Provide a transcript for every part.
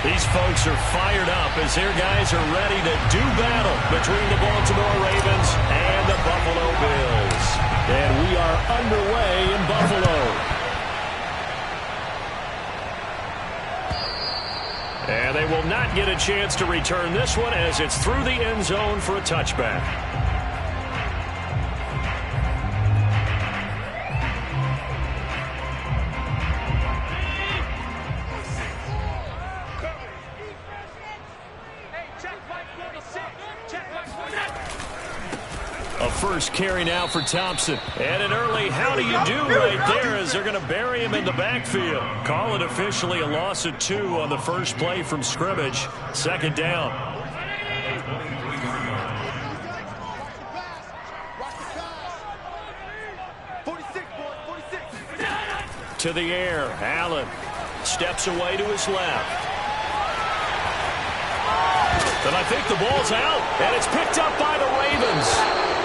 These folks are fired up as their guys are ready to do battle between the Baltimore Ravens and the Buffalo Bills. And we are underway in Buffalo. And they will not get a chance to return this one as it's through the end zone for a touchback. A first carry now for Thompson. And an early how do you do right there as they're going to bury him in the backfield. Call it officially a loss of 2 on the first play from scrimmage. Second down. To the air. Allen steps away to his left. And I think the ball's out. And it's picked up by the Ravens.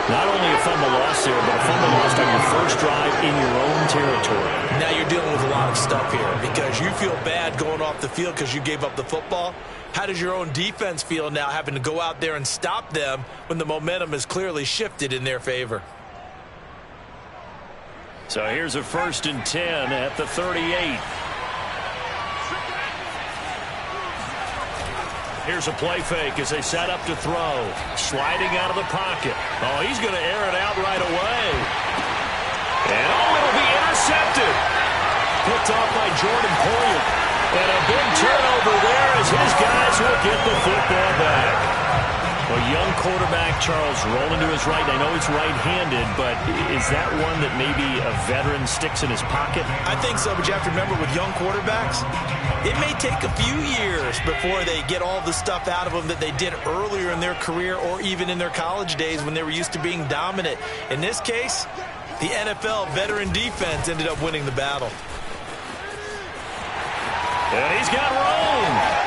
Not only a fumble loss there, but a fumble lost on your first drive in your own territory. Now you're dealing with a lot of stuff here because you feel bad going off the field because you gave up the football. How does your own defense feel now having to go out there and stop them when the momentum is clearly shifted in their favor? So here's a 1st and 10 at the 38. Here's a play fake as they set up to throw. Sliding out of the pocket. Oh, he's going to air it out right away. And, it'll be intercepted. Picked off by Jordan Poyer. And a big turnover there as his guys will get the football back. A young quarterback, Charles, rolling to his right. I know he's right-handed, but is that one that maybe a veteran sticks in his pocket? I think so, but you have to remember with young quarterbacks, it may take a few years before they get all the stuff out of them that they did earlier in their career or even in their college days when they were used to being dominant. In this case, the NFL veteran defense ended up winning the battle. And he's got room.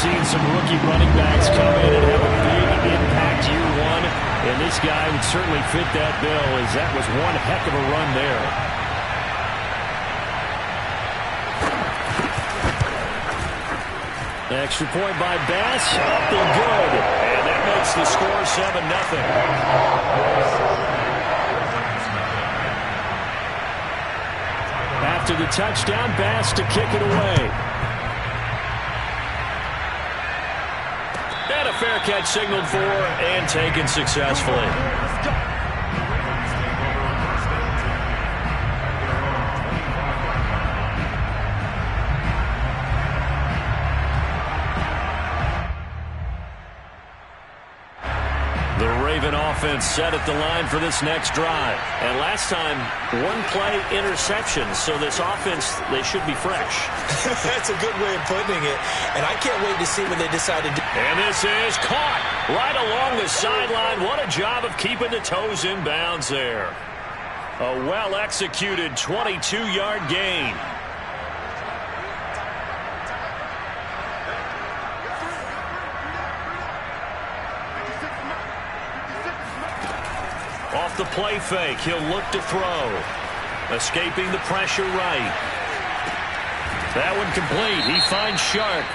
Seen some rookie running backs come in and have a big impact year one, and this guy would certainly fit that bill as that was one heck of a run there. Extra point by Bass, up and good, and that makes the score 7-0. After the touchdown, Bass to kick it away. And a fair catch signaled for and taken successfully. The Raven offense set at the line for this next drive. And last time, one play interception. So this offense, they should be fresh. That's a good way of putting it. And I can't wait to see what they decide to do. And this is caught right along the sideline. What a job of keeping the toes in bounds there. A well-executed 22-yard gain. Off the play fake, he'll look to throw. Escaping the pressure right. That one complete. He finds Sharp.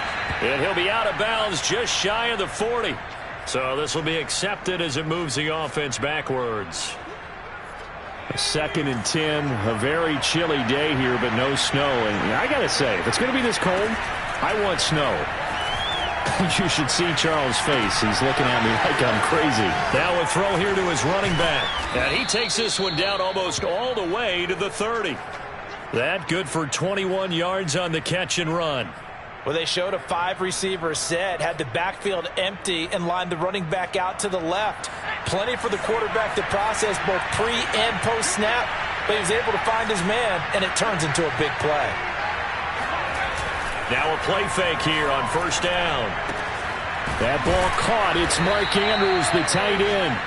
And he'll be out of bounds just shy of the 40. So this will be accepted as it moves the offense backwards. A 2nd and 10. A very chilly day here, but no snow. And I got to say, if it's going to be this cold, I want snow. You should see Charles' face. He's looking at me like I'm crazy. Now a throw here to his running back. And he takes this one down almost all the way to the 30. That good for 21 yards on the catch and run. Well, they showed a 5-receiver set, had the backfield empty, and lined the running back out to the left. Plenty for the quarterback to process both pre- and post-snap, but he was able to find his man, and it turns into a big play. Now a play fake here on 1st down. That ball caught. It's Mark Andrews, the tight end.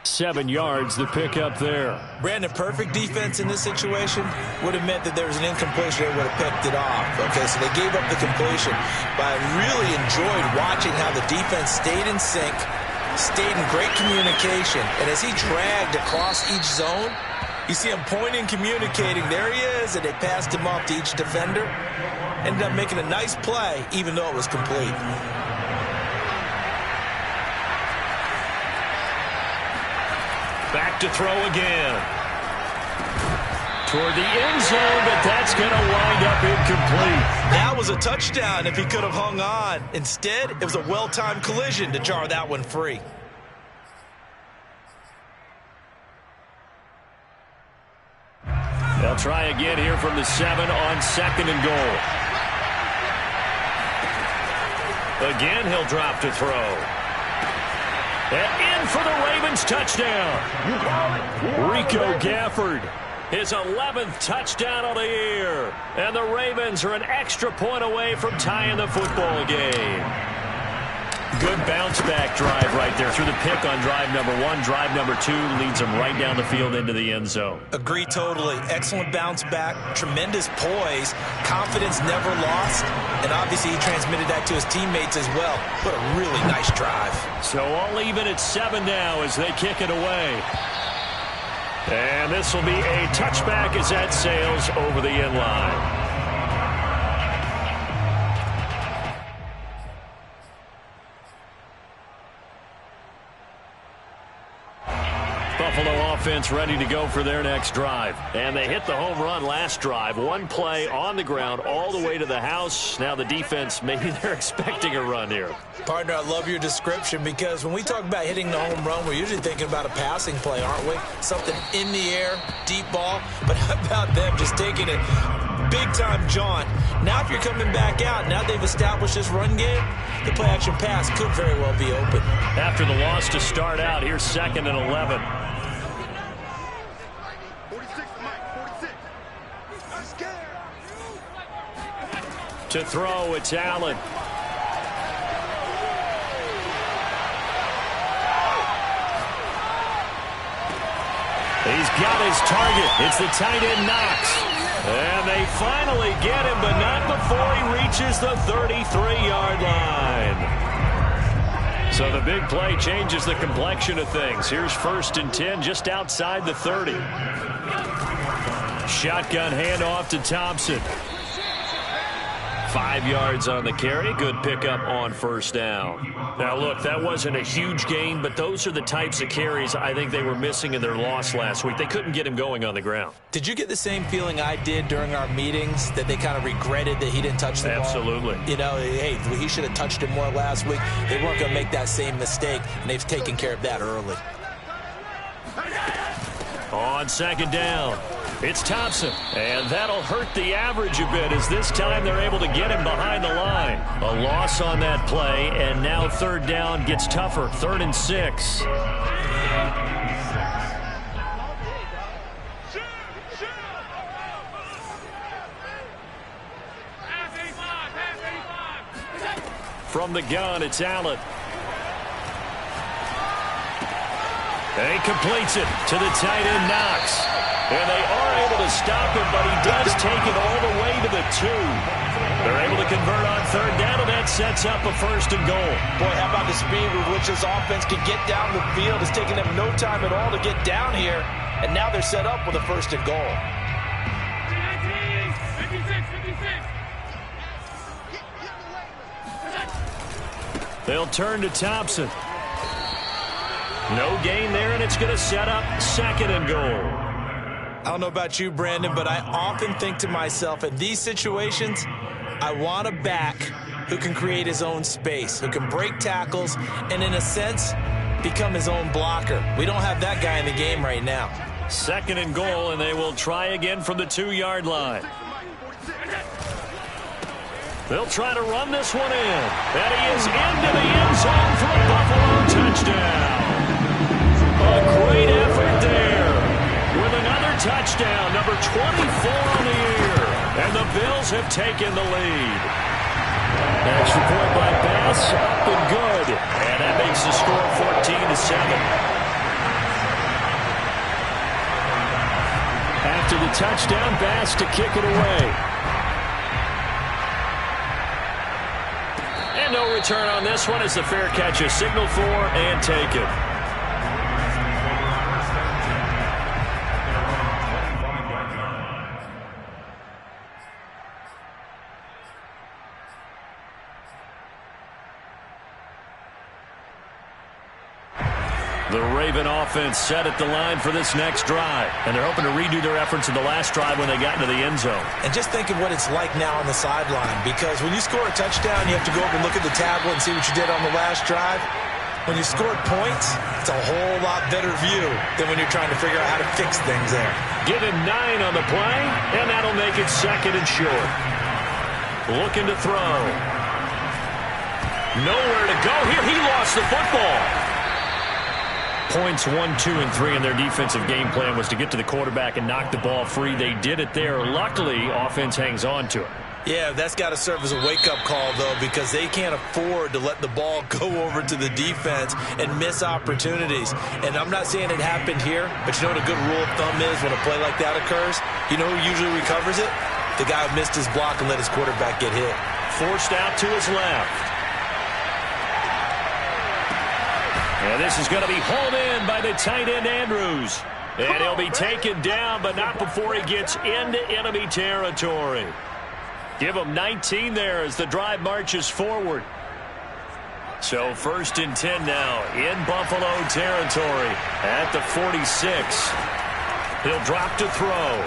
7 yards, the pickup there. Brandon, perfect defense in this situation would have meant that there was an incompletion. They would have picked it off. Okay, so they gave up the completion. But I really enjoyed watching how the defense stayed in sync, stayed in great communication. And as he dragged across each zone, you see him pointing, communicating. There he is, and they passed him off to each defender. Ended up making a nice play, even though it was complete. Back to throw again. Toward the end zone, but that's going to wind up incomplete. That was a touchdown if he could have hung on. Instead, it was a well-timed collision to jar that one free. They'll try again here from the 7 on 2nd and goal. Again, he'll drop to throw. And in for the Ravens touchdown. Rico Gafford, his 11th touchdown of the year. And the Ravens are an extra point away from tying the football game. Good bounce-back drive right there through the pick on drive number 1. Drive number 2 leads them right down the field into the end zone. Agree totally. Excellent bounce back, tremendous poise, confidence never lost, and obviously he transmitted that to his teammates as well. What a really nice drive. So all even at 7 now as they kick it away. And this will be a touchback as that sails over the end line. Buffalo offense ready to go for their next drive. And they hit the home run last drive. One play on the ground all the way to the house. Now the defense, maybe they're expecting a run here. Partner, I love your description because when we talk about hitting the home run, we're usually thinking about a passing play, aren't we? Something in the air, deep ball. But how about them just taking it big-time jaunt? Now if you're coming back out, now they've established this run game, the play-action pass could very well be open. After the loss to start out, here's 2nd and 11. To throw, it's Allen. He's got his target. It's the tight end Knox. And they finally get him, but not before he reaches the 33-yard line. So the big play changes the complexion of things. Here's 1st and 10 just outside the 30. Shotgun handoff to Thompson. 5 yards on the carry. Good pickup on 1st down. Now, look, that wasn't a huge gain, but those are the types of carries I think they were missing in their loss last week. They couldn't get him going on the ground. Did you get the same feeling I did during our meetings, that they kind of regretted that he didn't touch the ball? Absolutely. You know, hey, he should have touched it more last week. They weren't going to make that same mistake, and they've taken care of that early. On 2nd down, it's Thompson. And that'll hurt the average a bit as this time they're able to get him behind the line. A loss on that play, and now 3rd down gets tougher. 3rd and 6. From the gun, it's Allen. And he completes it to the tight end Knox. And they are able to stop him, but he does take it all the way to the 2. They're able to convert on 3rd down, and that sets up a 1st and goal. Boy, how about the speed with which this offense can get down the field? It's taking them no time at all to get down here. And now they're set up with a 1st and goal. They'll turn to Thompson. No gain there, and it's going to set up 2nd and goal. I don't know about you, Brandon, but I often think to myself, in these situations, I want a back who can create his own space, who can break tackles, and in a sense, become his own blocker. We don't have that guy in the game right now. 2nd and goal, and they will try again from the 2-yard line. They'll try to run this one in. And he is into the end zone for a Buffalo touchdown. A great effort there. With another touchdown, number 24 on the year. And the Bills have taken the lead. Extra point by Bass, up and good. And that makes the score 14-7. After the touchdown, Bass to kick it away. And no return on this one as the fair catch is signaled for and taken. The Raven offense set at the line for this next drive, and they're hoping to redo their efforts in the last drive when they got into the end zone. And just think of what it's like now on the sideline, because when you score a touchdown, you have to go over and look at the tablet and see what you did on the last drive. When you scored points, it's a whole lot better view than when you're trying to figure out how to fix things there. Give him 9 on the play, and that'll make it 2nd and short. Looking to throw. Nowhere to go here. He lost the football. Points 1, 2, and 3 in their defensive game plan was to get to the quarterback and knock the ball free. They did it there. Luckily, offense hangs on to it. Yeah, that's got to serve as a wake-up call, though, because they can't afford to let the ball go over to the defense and miss opportunities. And I'm not saying it happened here, but you know what a good rule of thumb is when a play like that occurs? You know who usually recovers it? The guy who missed his block and let his quarterback get hit. Forced out to his left. And this is going to be hauled in by the tight end, Andrews. And he'll be taken down, but not before he gets into enemy territory. Give him 19 there as the drive marches forward. So 1st and 10 now in Buffalo territory at the 46. He'll drop to throw.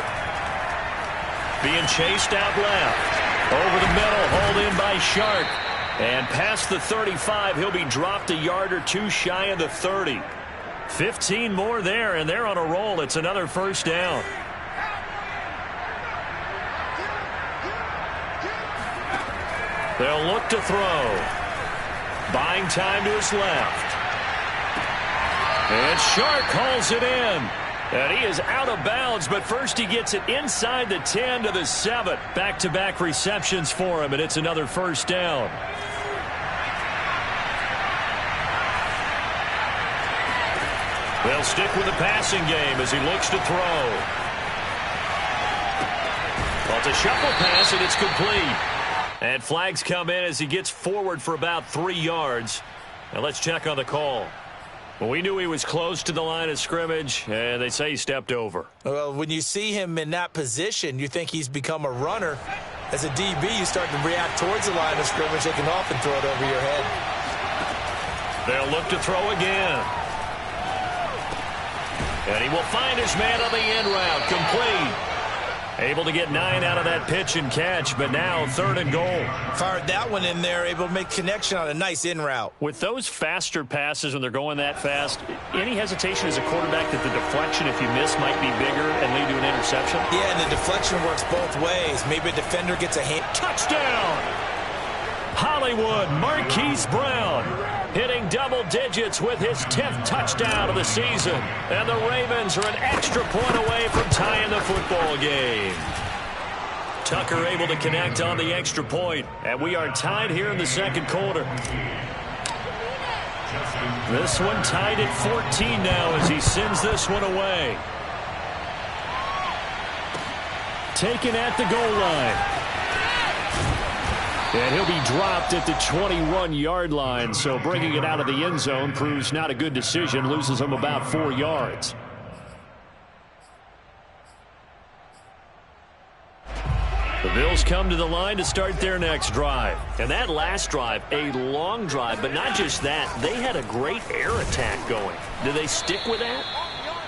Being chased out left. Over the middle, hauled in by Shark. And past the 35, he'll be dropped a yard or 2 shy of the 30. 15 more there, and they're on a roll. It's another 1st down. They'll look to throw. Buying time to his left. And Shark hauls it in. And he is out of bounds, but first he gets it inside the 10 to the 7. Back-to-back receptions for him, and it's another 1st down. They'll stick with the passing game as he looks to throw. Well, it's a shuffle pass, and it's complete. And flags come in as he gets forward for about 3 yards. Now let's check on the call. Well, we knew he was close to the line of scrimmage, and they say he stepped over. Well, when you see him in that position, you think he's become a runner. As a DB, you start to react towards the line of scrimmage. They can often throw it over your head. They'll look to throw again. And he will find his man on the end route. Complete. Able to get 9 out of that pitch and catch, but now 3rd and goal. Fired that one in there, able to make connection on a nice in route. With those faster passes when they're going that fast, any hesitation as a quarterback that the deflection, if you miss, might be bigger and lead to an interception? Yeah, and the deflection works both ways. Maybe a defender gets a hand. Touchdown! Hollywood Marquise Brown hitting double digits with his 10th touchdown of the season. And the Ravens are an extra point away from tying the football game. Tucker able to connect on the extra point. And we are tied here in the 2nd quarter. This one tied at 14 now as he sends this one away. Taken at the goal line. And he'll be dropped at the 21-yard line, so bringing it out of the end zone proves not a good decision, loses him about 4 yards. The Bills come to the line to start their next drive. And that last drive, a long drive, but not just that, they had a great air attack going. Do they stick with that?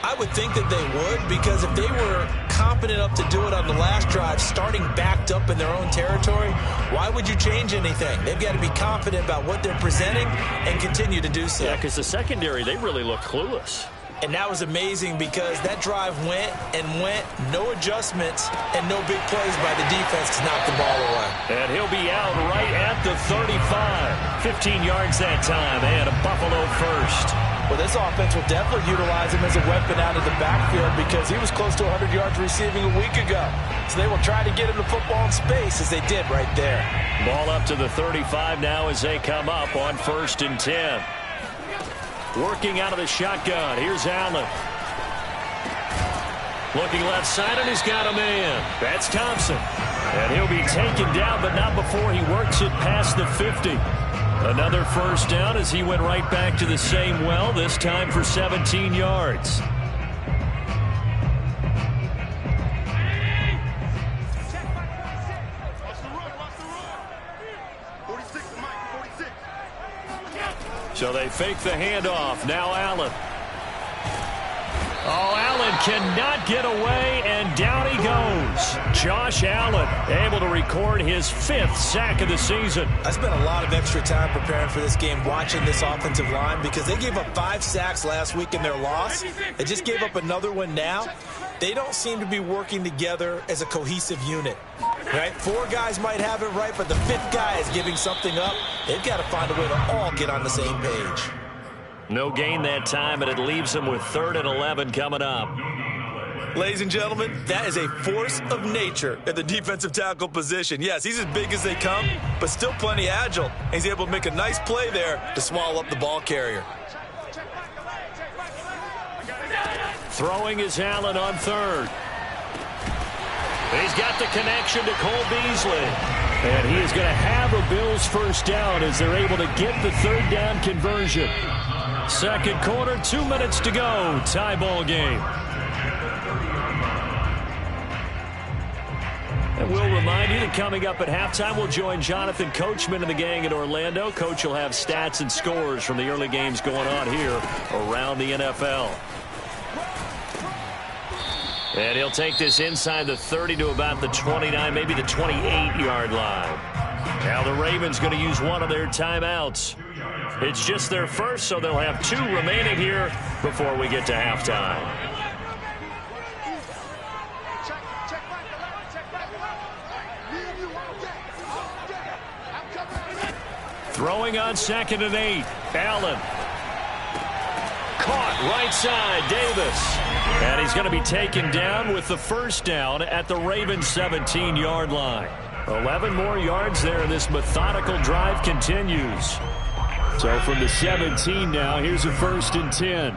I would think that they would, because if they were competent enough to do it on the last drive, starting backed up in their own territory, why would you change anything? They've got to be confident about what they're presenting and continue to do so. Yeah, because the secondary, they really look clueless. And that was amazing because that drive went and went, no adjustments, and no big plays by the defense to knock the ball away. And he'll be out right at the 35. 15 yards that time, and a Buffalo first. Well, this offense will definitely utilize him as a weapon out of the backfield because he was close to 100 yards receiving a week ago. So they will try to get him the football in space as they did right there. Ball up to the 35 now as they come up on 1st and 10. Working out of the shotgun. Here's Allen. Looking left side, and he's got a man. That's Thompson. And he'll be taken down, but not before he works it past the 50. Another first down as he went right back to the same well, this time for 17 yards. So they fake the handoff. Now Allen. Oh, Allen cannot get away, and down he goes. Josh Allen able to record his 5th sack of the season. I spent a lot of extra time preparing for this game, watching this offensive line, because they gave up 5 sacks last week in their loss. They just gave up another one now. They don't seem to be working together as a cohesive unit. Right? 4 guys might have it right, but the 5th guy is giving something up. They've got to find a way to all get on the same page. No gain that time, and it leaves them with 3rd and 11 coming up. Ladies and gentlemen, that is a force of nature at the defensive tackle position. Yes, he's as big as they come, but still plenty agile. He's able to make a nice play there to swallow up the ball carrier. Throwing is Allen on 3rd. He's got the connection to Cole Beasley. And he is going to have a Bills first down as they're able to get the 3rd down conversion. Second quarter, 2 minutes to go. Tie ball game. And we'll remind you that coming up at halftime, we'll join Jonathan Coachman and the gang in Orlando. Coach will have stats and scores from the early games going on here around the NFL. And he'll take this inside the 30 to about the 29, maybe the 28-yard line. Now the Ravens going to use one of their timeouts. It's just their first, so they'll have 2 remaining here before we get to halftime. Throwing on 2nd and 8. Allen. Caught right side, Davis. And he's going to be taken down with the first down at the Ravens' 17-yard line. 11 more yards there, and this methodical drive continues. So from the 17 now, here's a 1st and 10.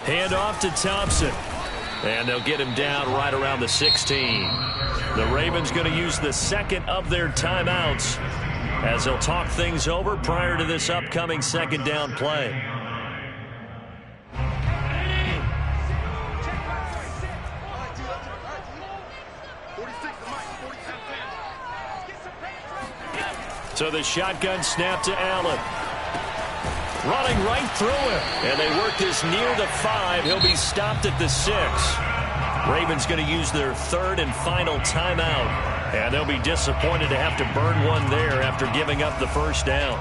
Hand off to Thompson. And they'll get him down right around the 16. The Ravens going to use the 2nd of their timeouts as they'll talk things over prior to this upcoming 2nd down play. So the shotgun snap to Allen. Running right through him. And they work this near the 5. He'll be stopped at the 6. Ravens going to use their 3rd and final timeout. And they'll be disappointed to have to burn one there after giving up the first down.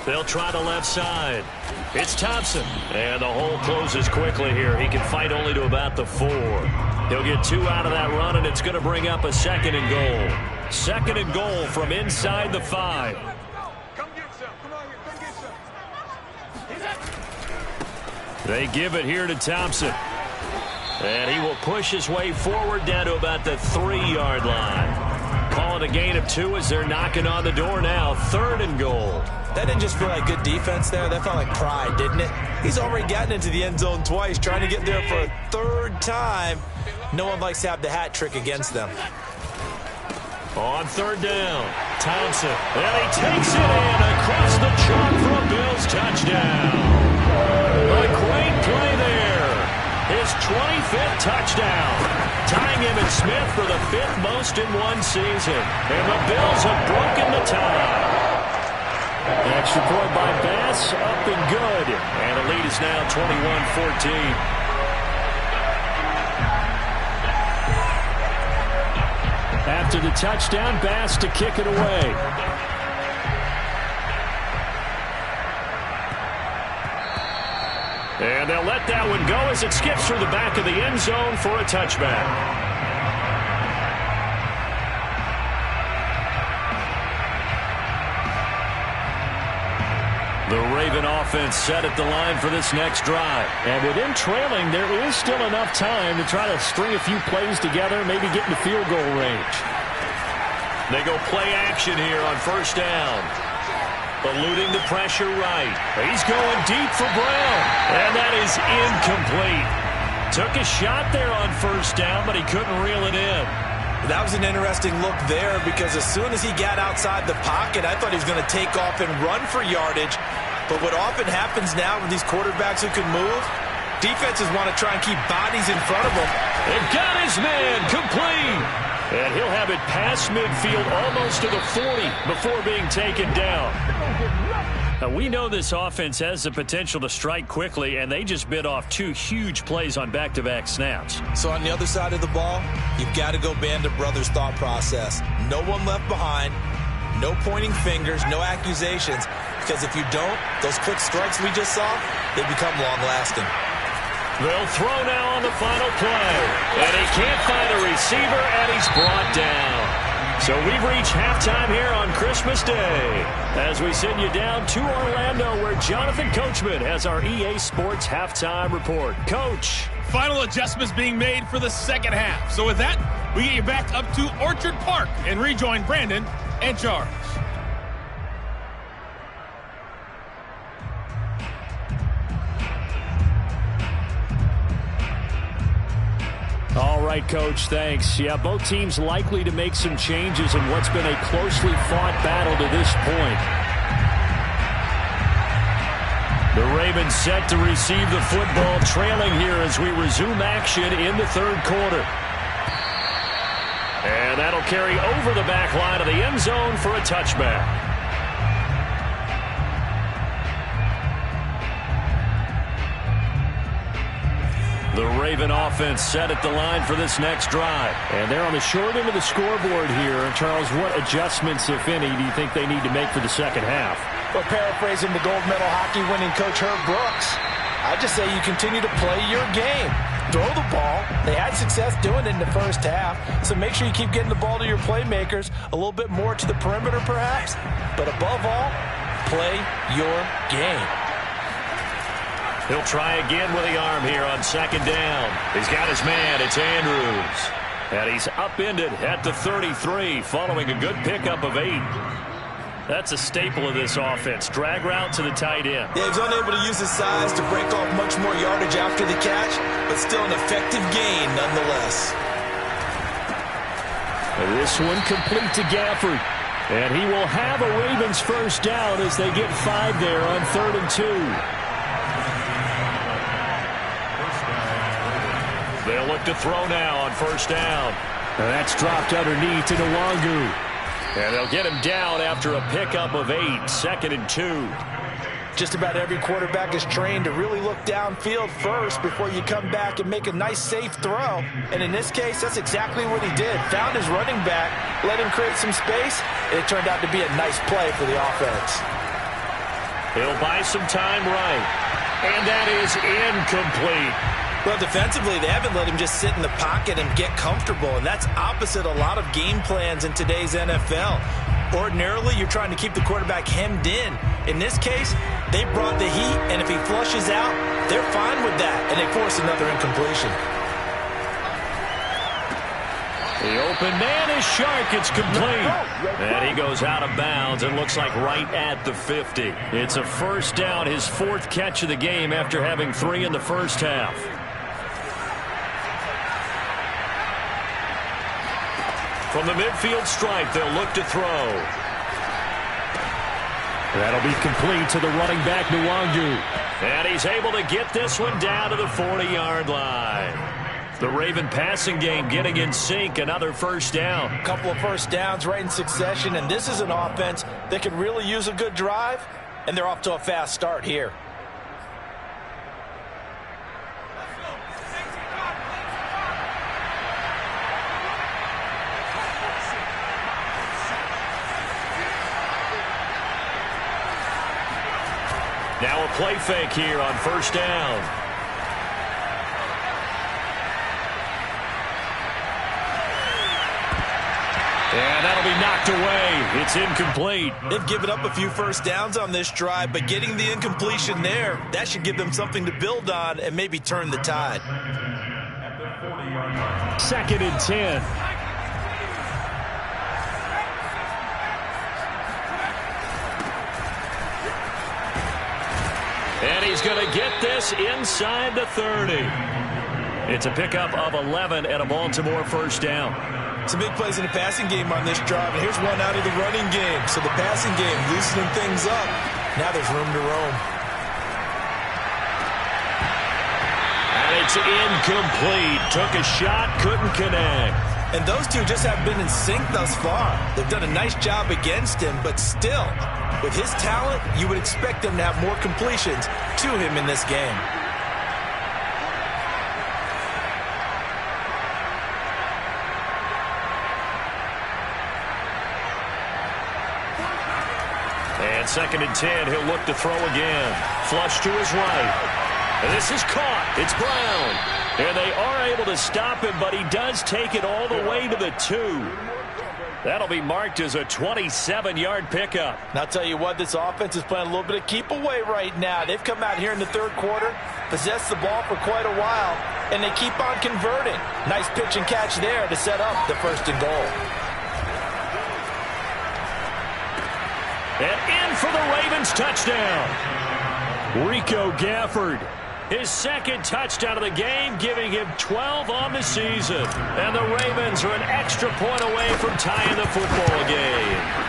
They'll try the left side. It's Thompson. And the hole closes quickly here. He can fight only to about the 4. He'll get 2 out of that run, and it's going to bring up a 2nd and goal. 2nd and goal from inside the 5. They give it here to Thompson. And he will push his way forward down to about the 3-yard line. Calling a gain of 2 as they're knocking on the door now. 3rd and goal. That didn't just feel like good defense there. That felt like pride, didn't it? He's already gotten into the end zone twice, trying to get there for a 3rd time. No one likes to have the hat trick against them. On 3rd down, Thompson. And he takes it in across the chalk for a Bills touchdown. A great play there. His 25th touchdown. Tying him and Smith for the 5th most in one season. And the Bills have broken the tie. Extra point by Bass, up and good. And the lead is now 21-14. After the touchdown, Bass to kick it away. And they'll let that one go as it skips through the back of the end zone for a touchback. The Raven offense set at the line for this next drive. And with them trailing, there is still enough time to try to string a few plays together, maybe get into field goal range. They go play action here on 1st down. Eluding the pressure right. He's going deep for Brown. And that is incomplete. Took a shot there on first down, but he couldn't reel it in. That was an interesting look there because as soon as he got outside the pocket, I thought he was going to take off and run for yardage. But what often happens now with these quarterbacks who can move, defenses want to try and keep bodies in front of them. They've got his man complete. And he'll have it past midfield almost to the 40 before being taken down. Now, we know this offense has the potential to strike quickly, and they just bit off 2 huge plays on back-to-back snaps. So on the other side of the ball, you've got to go Band of Brothers thought process. No one left behind, no pointing fingers, no accusations, because if you don't, those quick strikes we just saw, they become long-lasting. They'll throw now on the final play. And he can't find a receiver, and he's brought down. So we've reached halftime here on Christmas Day as we send you down to Orlando where Jonathan Coachman has our EA Sports Halftime Report. Coach. Final adjustments being made for the second half. So with that, we get you back up to Orchard Park and rejoin Brandon and Charles. All right, Coach, thanks. Yeah, both teams likely to make some changes in what's been a closely fought battle to this point. The Ravens set to receive the football, trailing here as we resume action in the third quarter. And that'll carry over the back line of the end zone for a touchback. The Raven offense set at the line for this next drive. And they're on the short end of the scoreboard here. And Charles, what adjustments, if any, do you think they need to make for the second half? Well, paraphrasing the gold medal hockey winning coach Herb Brooks, I just say you continue to play your game. Throw the ball. They had success doing it in the first half. So make sure you keep getting the ball to your playmakers, a little bit more to the perimeter perhaps. But above all, play your game. He'll try again with the arm here on second down. He's got his man. It's Andrews. And he's upended at the 33 following a good pickup of 8. That's a staple of this offense. Drag route to the tight end. Yeah, he's unable to use his size to break off much more yardage after the catch, but still an effective gain nonetheless. And this one complete to Gafford. And he will have a Ravens first down as they get 5 there on 3rd and 2. They'll look to throw now on first down. And that's dropped underneath to Nwangu. And they'll get him down after a pickup of 8, 2nd and 2. Just about every quarterback is trained to really look downfield first before you come back and make a nice, safe throw. And in this case, that's exactly what he did. Found his running back, let him create some space, and it turned out to be a nice play for the offense. He'll buy some time right. And that is incomplete. Well, defensively, they haven't let him just sit in the pocket and get comfortable, and that's opposite a lot of game plans in today's NFL. Ordinarily, you're trying to keep the quarterback hemmed in. In this case, they brought the heat, and if he flushes out, they're fine with that, and they force another incompletion. The open man is Shark. It's complete. And he goes out of bounds and looks like right at the 50. It's a first down, his 4th catch of the game after having 3 in the first half. From the midfield stripe, they'll look to throw. That'll be complete to the running back, Nwangu. And he's able to get this one down to the 40-yard line. The Raven passing game getting in sync, another first down. A couple of first downs right in succession, and this is an offense that could really use a good drive, and they're off to a fast start here. Now a play fake here on first down. And that'll be knocked away. It's incomplete. They've given up a few first downs on this drive, but getting the incompletion there, that should give them something to build on and maybe turn the tide. 2nd and 10. And he's going to get this inside the 30. It's a pickup of 11 and a Baltimore first down. Some big plays in the passing game on this drive, and here's one out of the running game. So the passing game loosening things up. Now there's room to roam. And it's incomplete. Took a shot, couldn't connect. And those two just have been in sync thus far. They've done a nice job against him, but still, with his talent, you would expect them to have more completions to him in this game. And 2nd and 10, he'll look to throw again. Flush to his right. And this is caught. It's Brown. And they are able to stop him, but he does take it all the way to the 2. That'll be marked as a 27-yard pickup. And I'll tell you what, this offense is playing a little bit of keep away right now. They've come out here in the third quarter, possessed the ball for quite a while, and they keep on converting. Nice pitch and catch there to set up the 1st and goal. And in for the Ravens touchdown. Rico Gafford. His 2nd touchdown of the game, giving him 12 on the season. And the Ravens are an extra point away from tying the football game.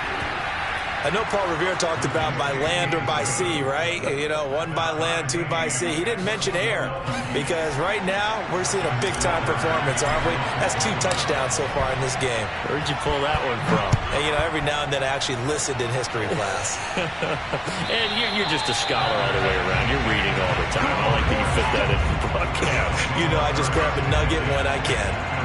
I know Paul Revere talked about by land or by sea, right? You know, 1 by land, 2 by sea. He didn't mention air because right now we're seeing a big-time performance, aren't we? That's 2 touchdowns so far in this game. Where'd you pull that one from? And, you know, every now and then I actually listened in history class. And you're just a scholar all the way around. You're reading all the time. I like that you fit that in the broadcast. You know, I just grab a nugget when I can.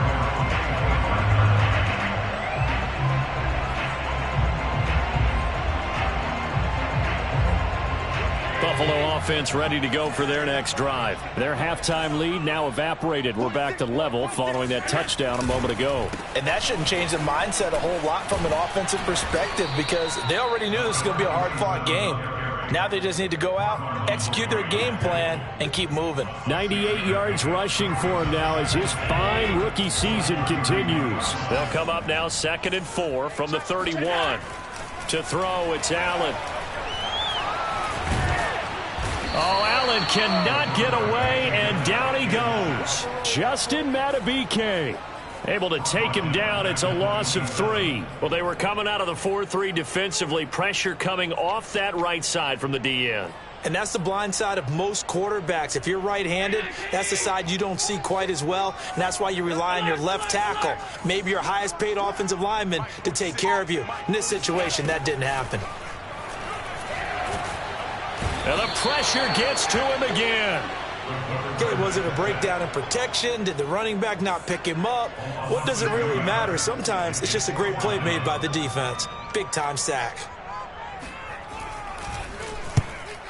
Buffalo offense ready to go for their next drive. Their halftime lead now evaporated. We're back to level following that touchdown a moment ago. And that shouldn't change the mindset a whole lot from an offensive perspective because they already knew this was going to be a hard-fought game. Now they just need to go out, execute their game plan, and keep moving. 98 yards rushing for him now as his fine rookie season continues. They'll come up now 2nd and 4 from the 31. To throw, it's Allen. Oh, Allen cannot get away, and down he goes. Justin Madubuike able to take him down. It's a loss of 3. Well, they were coming out of the 4-3 defensively. Pressure coming off that right side from the DN. And that's the blind side of most quarterbacks. If you're right-handed, that's the side you don't see quite as well, and that's why you rely on your left tackle, maybe your highest-paid offensive lineman, to take care of you. In this situation, that didn't happen. And the pressure gets to him again. Okay, was it a breakdown in protection? Did the running back not pick him up? What does it really matter? Sometimes it's just a great play made by the defense. Big-time sack.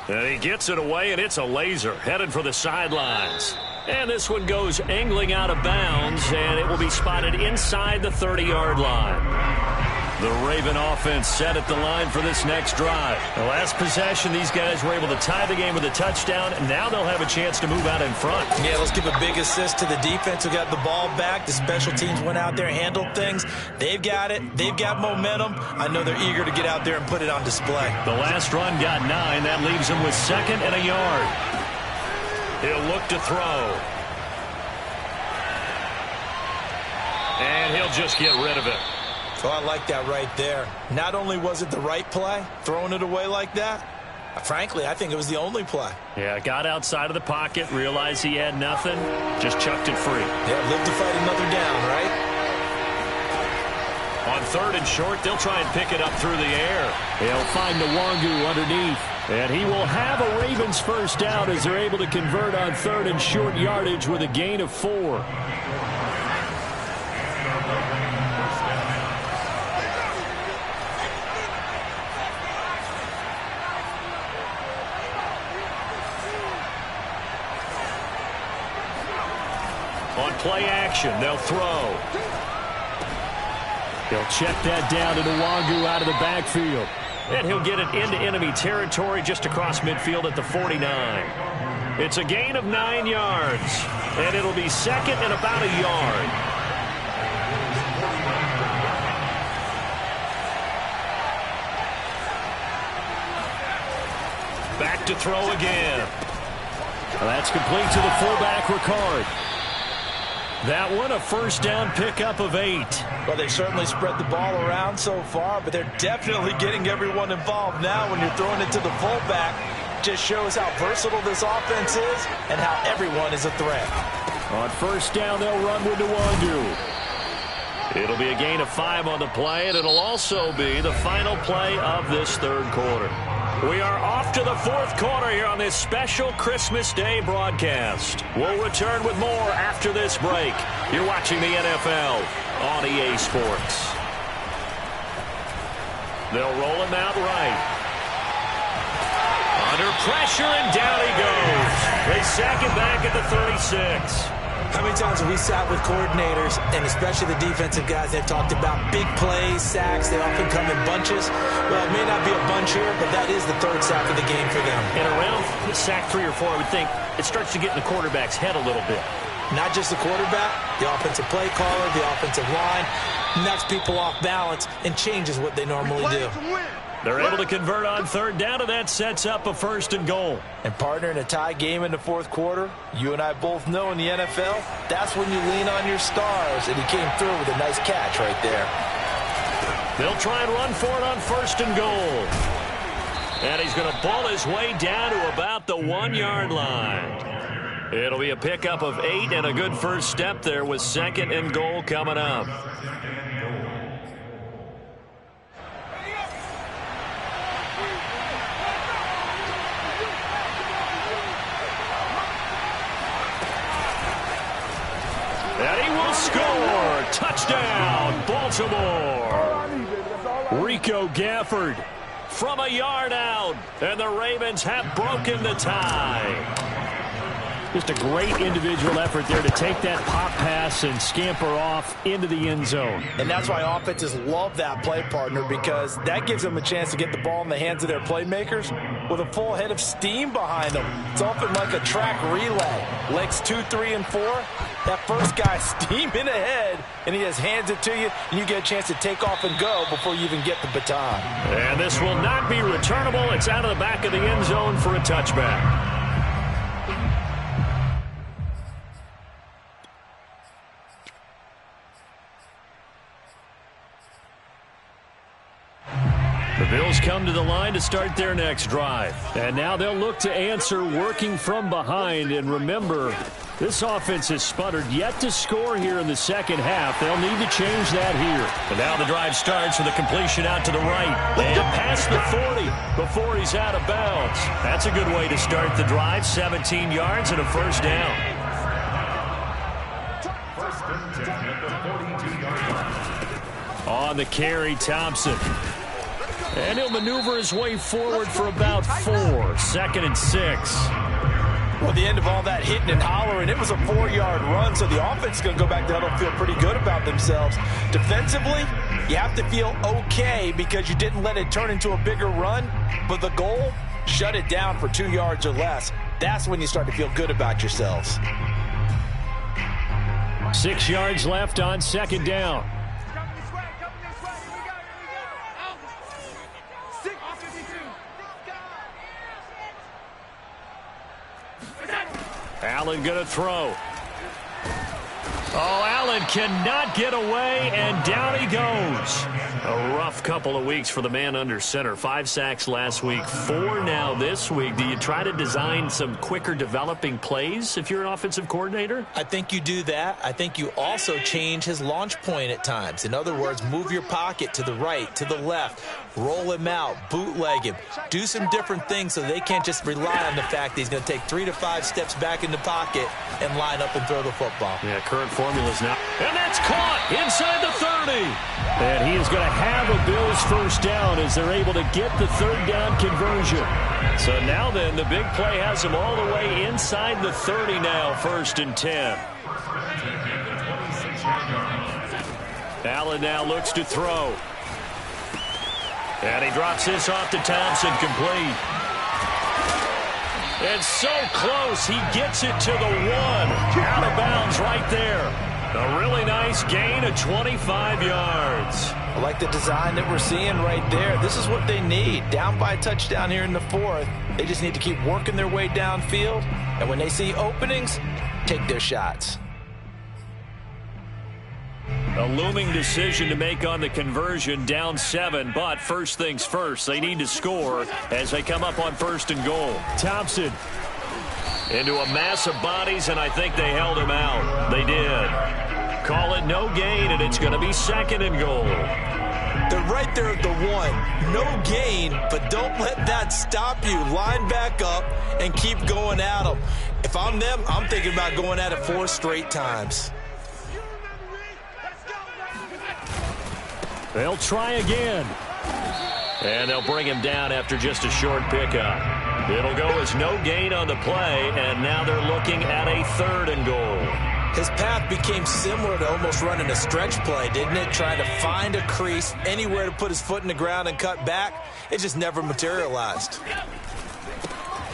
And he gets it away, and it's a laser headed for the sidelines. And this one goes angling out of bounds, and it will be spotted inside the 30-yard line. The Raven offense set at the line for this next drive. The last possession, these guys were able to tie the game with a touchdown, and now they'll have a chance to move out in front. Yeah, let's give a big assist to the defense who got the ball back. The special teams went out there and handled things. They've got it. They've got momentum. I know they're eager to get out there and put it on display. The last run got 9. That leaves him with 2nd and a yard. He'll look to throw. And he'll just get rid of it. Oh, I like that right there. Not only was it the right play, throwing it away like that, frankly, I think it was the only play. Yeah, got outside of the pocket, realized he had nothing, just chucked it free. Yeah, live to fight another down, right? On 3rd and short, they'll try and pick it up through the air. They'll find Nwangu underneath. And he will have a Ravens first down as they're able to convert on 3rd and short yardage with a gain of 4. On play action, they'll throw. He'll check that down to Nwangu out of the backfield. And he'll get it into enemy territory just across midfield at the 49. It's a gain of 9 yards. And it'll be 2nd and about a yard. Back look to throw again. That's complete to the fullback, Ricard. That one, a first down pickup of 8. Well, they certainly spread the ball around so far, but they're definitely getting everyone involved now when you're throwing it to the fullback. Just shows how versatile this offense is and how everyone is a threat. On first down, they'll run with Nwandu. It'll be a gain of 5 on the play, and it'll also be the final play of this third quarter. We are off to the fourth quarter here on this special Christmas Day broadcast. We'll return with more after this break. You're watching the NFL on EA Sports. They'll roll him out right. Under pressure, and down he goes. They sack him back at the 36. How many times have we sat with coordinators, and especially the defensive guys, they've talked about big plays, sacks. They often come in bunches. Well, it may not be a bunch here, but that is the third sack of the game for them. And around sack 3 or 4, I would think it starts to get in the quarterback's head a little bit. Not just the quarterback, the offensive play caller, the offensive line, knocks people off balance and changes what they normally do. They're able to convert on third down, and that sets up a 1st and goal. And partner, in a tie game in the fourth quarter, you and I both know in the NFL, that's when you lean on your stars, and he came through with a nice catch right there. They'll try and run for it on 1st and goal. And he's going to ball his way down to about the 1-yard line. It'll be a pickup of 8 and a good first step there with 2nd and goal coming up. And he will score. Touchdown, Baltimore. Rico Gafford from a yard out. And the Ravens have broken the tie. Just a great individual effort there to take that pop pass and scamper off into the end zone. And that's why offenses love that play, partner, because that gives them a chance to get the ball in the hands of their playmakers with a full head of steam behind them. It's often like a track relay. Legs 2, 3, and 4. That first guy steaming ahead, and he just hands it to you, and you get a chance to take off and go before you even get the baton. And this will not be returnable. It's out of the back of the end zone for a touchback. The Bills come to the line to start their next drive. And now they'll look to answer working from behind. And remember, this offense has sputtered yet to score here in the second half. They'll need to change that here. And now the drive starts with a completion out to the right. And past the 40 before he's out of bounds. That's a good way to start the drive. 17 yards and a first down. On the carry, Thompson. And he'll maneuver his way forward for about 4. 2nd and 6. Well, the end of all that hitting and hollering, it was a 4-yard run, so the offense is going to go back to huddle and feel pretty good about themselves. Defensively, you have to feel okay because you didn't let it turn into a bigger run, but the goal, shut it down for 2 yards or less. That's when you start to feel good about yourselves. 6 yards left on 2nd down. Allen going to throw. Oh, Allen cannot get away, and down he goes. A rough couple of weeks for the man under center. 5 sacks last week, 4 now this week. Do you try to design some quicker developing plays if you're an offensive coordinator? I think you do that. I think you also change his launch point at times. In other words, move your pocket to the right, to the left, roll him out, bootleg him. Do some different things so they can't just rely on the fact that he's going to take 3 to 5 steps back in the pocket and line up and throw the football. Yeah, current formulas now. And that's caught inside the 30. And he is going to have a Bills first down as they're able to get the third down conversion. So now then, the big play has him all the way inside the 30 now, 1st and 10. Allen now looks to throw. And he drops this off to Thompson, complete. And so close, he gets it to the 1. Out of bounds right there. A really nice gain of 25 yards. I like the design that we're seeing right there. This is what they need. Down by a touchdown here in the fourth. They just need to keep working their way downfield. And when they see openings, take their shots. A looming decision to make on the conversion, down 7. But first things first, they need to score as they come up on 1st and goal. Thompson into a mass of bodies, and I think they held him out. They did. Call it no gain, and it's going to be 2nd and goal. They're right there at the 1. No gain, but don't let that stop you. Line back up and keep going at them. If I'm them, I'm thinking about going at it 4 straight times. They'll try again. And they'll bring him down after just a short pickup. It'll go as no gain on the play, and now they're looking at a 3rd and goal. His path became similar to almost running a stretch play, didn't it? Trying to find a crease, anywhere to put his foot in the ground and cut back. It just never materialized.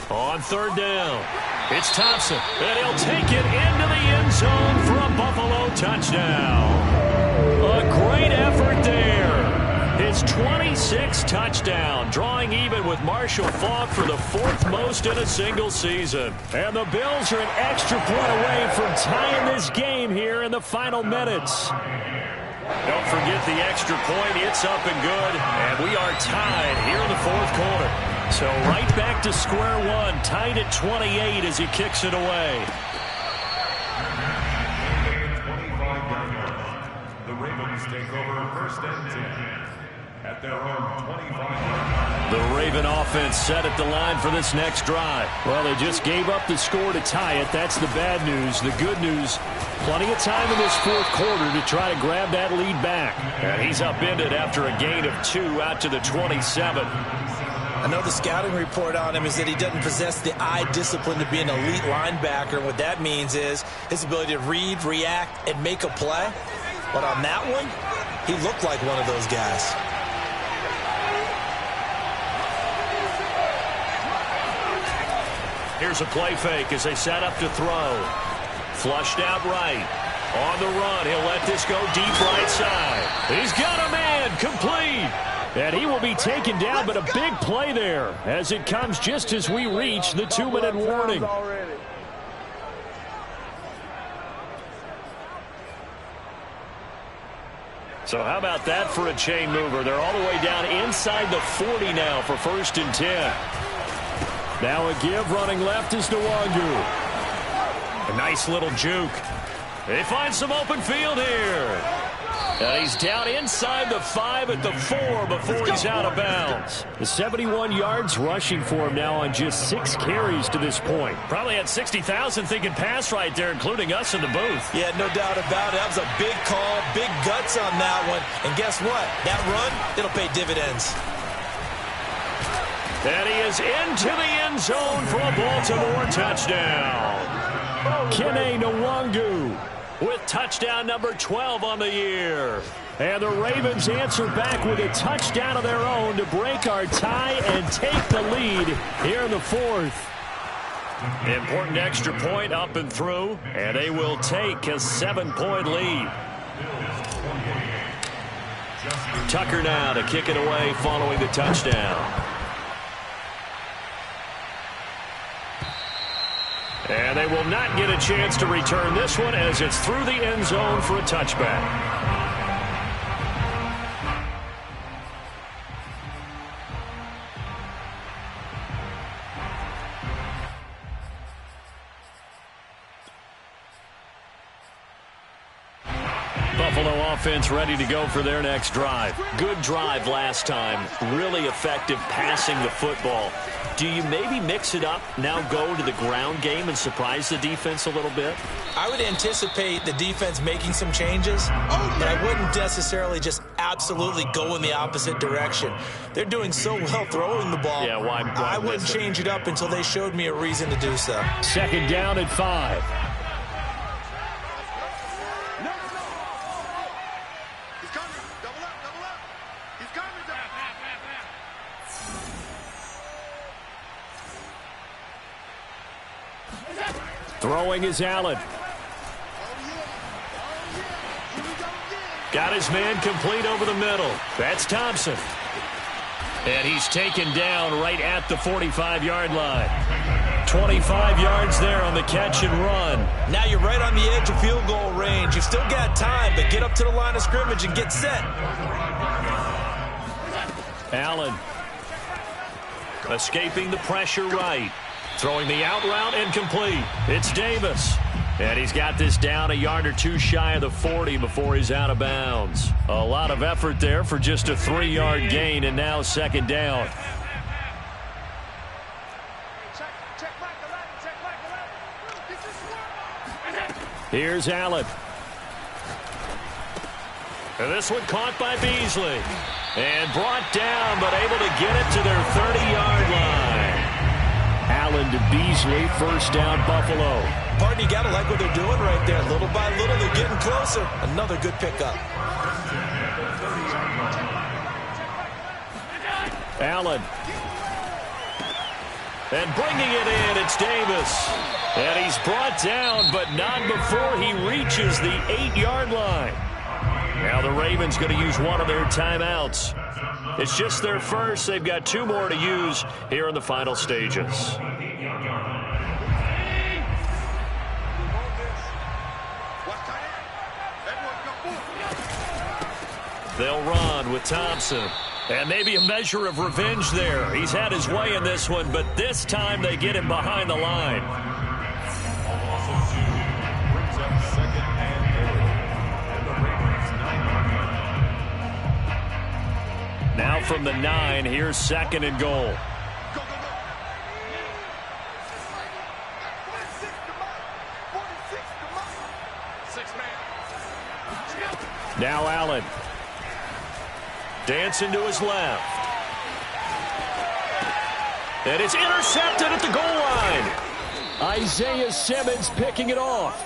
On 3rd down, it's Thompson, and he'll take it into the end zone for a Buffalo touchdown. A great effort there. His 26th touchdown, drawing even with Marshall Faulk for the 4th most in a single season. And the Bills are an extra point away from tying this game here in the final minutes. Don't forget the extra point. It's up and good. And we are tied here in the 4th quarter. So right back to square one, tied at 28 as he kicks it away. The Ravens take over 1st and 10. At their own 25. The Raven offense set at the line for this next drive. Well, they just gave up the score to tie it. That's the bad news. The good news, plenty of time in this 4th quarter to try to grab that lead back. And he's upended after a gain of 2 out to the 27. I know the scouting report on him is that he doesn't possess the eye discipline to be an elite linebacker. And what that means is his ability to read, react, and make a play. But on that one, he looked like one of those guys. Here's a play fake as they set up to throw. Flushed out right. On the run, he'll let this go deep right side. He's got a man, complete. And he will be taken down, but a big play there as it comes just as we reach the 2-minute warning. So how about that for a chain mover? They're all the way down inside the 40 now for 1st and 10. Now a give, running left is Nwangu. A nice little juke. They find some open field here. And he's down inside the 5 at the 4 before he's out of bounds. The 71 yards rushing for him now on just 6 carries to this point. Probably had 60,000 thinking pass right there, including us in the booth. Yeah, no doubt about it. That was a big call, big guts on that one. And guess what? That run, it'll pay dividends. And he is into the end zone for a Baltimore touchdown. Kene Nwangu with touchdown number 12 on the year. And the Ravens answer back with a touchdown of their own to break our tie and take the lead here in the 4th. Important extra point up and through, and they will take a 7-point lead. Tucker now to kick it away following the touchdown. And they will not get a chance to return this one as it's through the end zone for a touchback. Buffalo offense ready to go for their next drive. Good drive last time. Really effective passing the football. Do you maybe mix it up, now go to the ground game and surprise the defense a little bit? I would anticipate the defense making some changes, but I wouldn't necessarily just absolutely go in the opposite direction. They're doing so well throwing the ball. Yeah, why I wouldn't change it up until they showed me a reason to do so. 2nd down at 5. Throwing is Allen. Got his man complete over the middle. That's Thompson. And he's taken down right at the 45-yard line. 25 yards there on the catch and run. Now you're right on the edge of field goal range. You've still got time, but get up to the line of scrimmage and get set. Allen escaping the pressure right. Throwing the out route and complete. It's Davis. And he's got this down a yard or two shy of the 40 before he's out of bounds. A lot of effort there for just a 3-yard gain, and now second down. Here's Allen. And this one caught by Beasley. And brought down, but able to get it to their 30-yard line. Allen to Beasley, first down Buffalo. Pardon, you got to like what they're doing right there. Little by little, they're getting closer. Another good pickup. Allen. And bringing it in, it's Davis. And he's brought down, but not before he reaches the 8-yard line. Now the Ravens going to use one of their timeouts. It's just their first. They've got 2 more to use here in the final stages. They'll run with Thompson. And maybe a measure of revenge there. He's had his way in this one, but this time they get him behind the line. Now from the 9, here's second and goal. Now Allen. Dancing to his left. And it's intercepted at the goal line. Isaiah Simmons picking it off.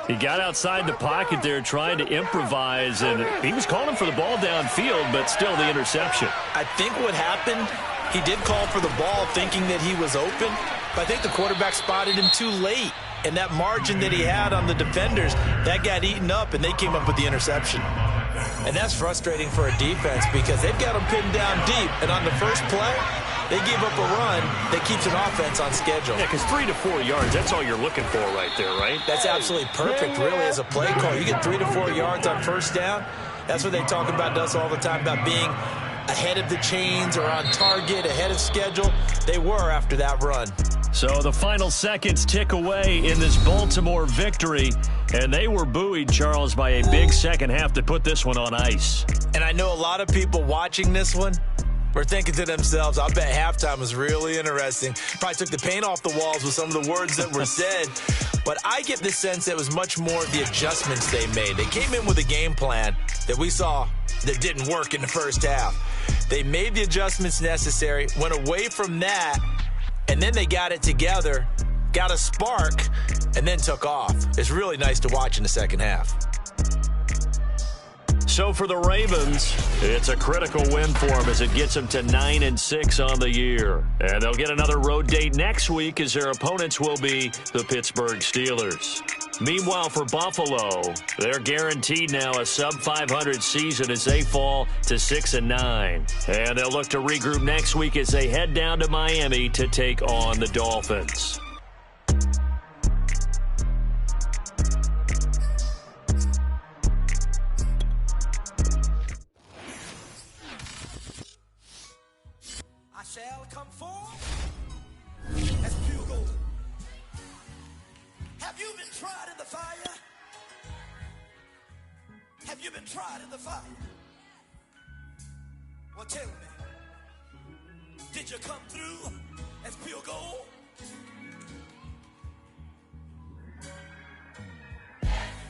He got outside the pocket there trying to improvise, and he was calling for the ball downfield, but still the interception. I think what happened, he did call for the ball thinking that he was open, but I think the quarterback spotted him too late. And that margin that he had on the defenders, that got eaten up, and they came up with the interception. And that's frustrating for a defense because they've got them pinned down deep. And on the first play, they gave up a run that keeps an offense on schedule. Yeah, because 3 to 4 yards, that's all you're looking for right there, right? That's absolutely perfect, really, as a play call. You get 3 to 4 yards on first down. That's what they talk about us all the time, about being ahead of the chains or on target, ahead of schedule. They were after that run. So the final seconds tick away in this Baltimore victory, and they were buoyed, Charles, by a big second half to put this one on ice. And I know a lot of people watching this one were thinking to themselves, I bet halftime was really interesting. Probably took the paint off the walls with some of the words that were said. But I get the sense that it was much more the adjustments they made. They came in with a game plan that we saw that didn't work in the first half. They made the adjustments necessary, went away from that, and then they got it together, got a spark, and then took off. It's really nice to watch in the second half. So for the Ravens, it's a critical win for them as it gets them to 9-6 on the year. And they'll get another road date next week as their opponents will be the Pittsburgh Steelers. Meanwhile, for Buffalo, they're guaranteed now a sub-500 season as they fall to 6-9. And they'll look to regroup next week as they head down to Miami to take on the Dolphins. Shall come forth as pure gold. Have you been tried in the fire? Have you been tried in the fire? Well, tell me, did you come through as pure gold?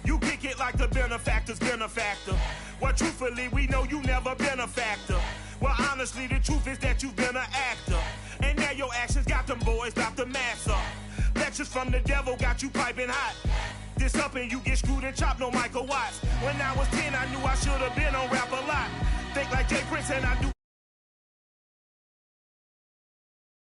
You kick it like the benefactor's benefactor. Well, truthfully, we know you never been a factor. Well, honestly, the truth is that you've been an actor. And now your actions got them boys dropped the mask up. Lectures from the devil got you piping hot. This up and you get screwed and chopped, no Michael Watts. When I was 10, I knew I should have been on rap a lot. Think like Jay Prince and I do.